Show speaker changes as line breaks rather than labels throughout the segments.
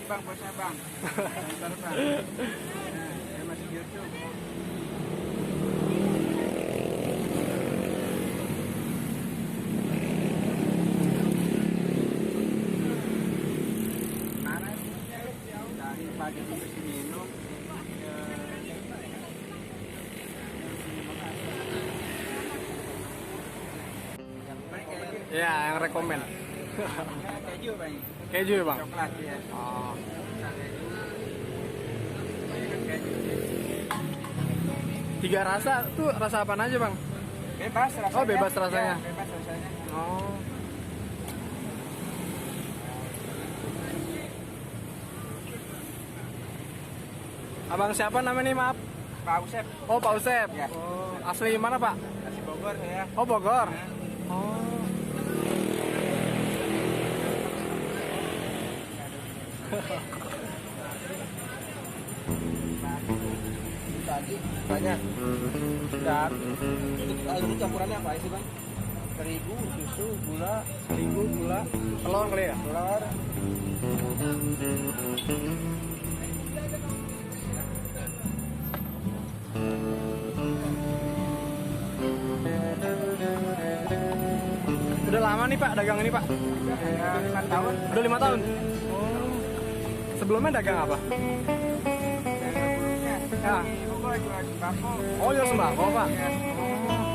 Bang, buat saya bang. Bentar bang. Nah, saya masih di YouTube. Mana dari pagi sampai sini minum.
Ya, yang rekomen.
Keju bang.
Keju ya bang?
Coklat ya.
Oh. Tiga rasa tuh rasa apa aja bang?
Bebas rasanya.
Oh bebas rasanya.
Ya, bebas rasanya.
Oh. Abang siapa namanya nih maaf?
Pak Usep.
Oh Pak Usep.
Ya.
Oh, asli mana Pak?
Nasi Bogor ya.
Oh Bogor.
Nah.
Oh.
Tadi banyak. Dan ini campurannya apa sih bang? Terigu, susu, gula,
Telur kali ya?
telur.
Udah lama nih Pak dagang ini Pak?
Ya, 5 tahun.
Udah 5 tahun? Oh. Sebelumnya dagang apa?
Sebelumnya,
Ya.
di Bogor jual sembako.
Oh jual sembako Pak?
Ya.
Oh.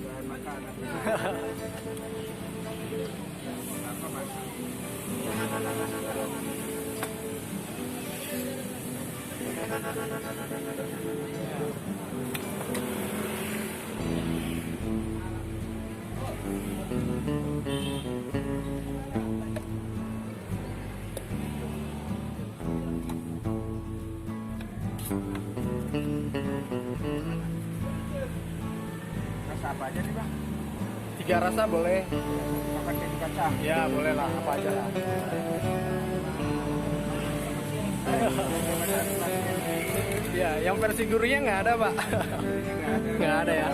Jual makanan. Sembako masih. Rasa apa aja nih bang?
3 rasa boleh?
Pakai keju kacang.
Ya boleh lah, apa aja lah. Ya, yang versi gurihnya nggak ada Pak? Nggak ada ya?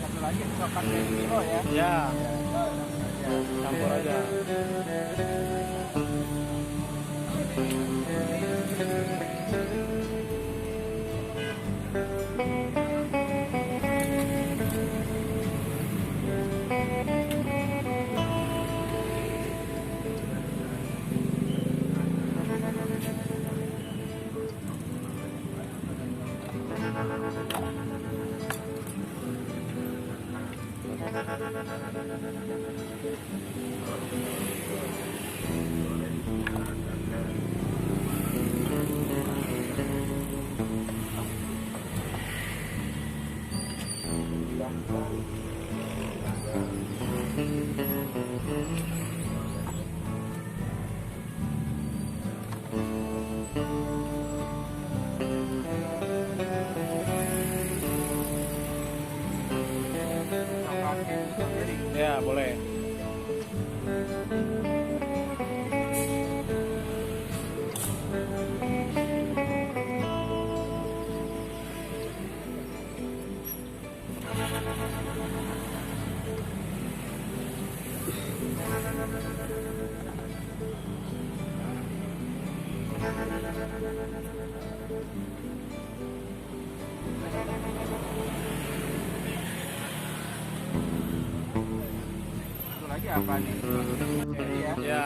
Satu lagi coklat dari kilo ya.
Ya, campur aja.
Satu lagi apa nih? Cherry ya.
Ya.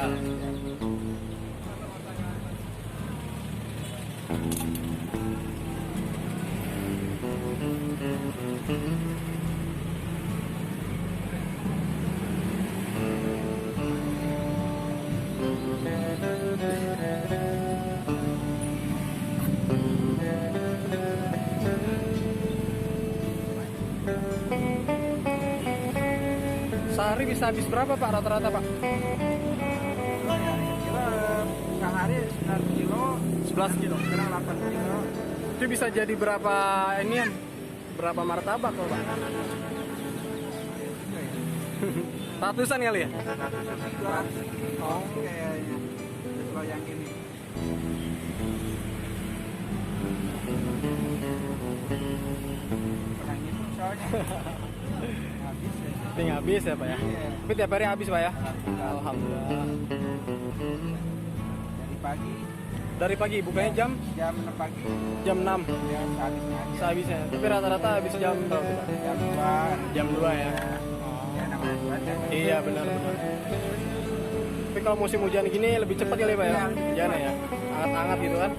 Sehari bisa habis berapa Pak rata-rata Pak?
Kira sehari 9 kilo,
11 kilo.
sekarang 8 kilo.
Itu bisa jadi berapa inian? Berapa martabak loh Pak? Ratusan kali ya?
200 oh kayaknya. Kalau yang ini. Pernah ngitung soalnya. Habis ya.
Tapi nggak habis ya Pak ya?
Iya.
Tapi tiap hari habis Pak ya?
Alhamdulillah.
Alhamdulillah.
Dari pagi
Dari pagi bukanya jam
jam 6 pagi
jam 6
ya sehabisnya aja.
sehabisnya. Tapi rata-rata habis jam berapa Pak?
Jam 2
Jam 2 ya?
ya namanya cuaca.
Iya benar-benar. Tapi kalau musim hujan gini lebih cepat kali Pak ya? Hujannya ya? Hangat-hangat gitu kan?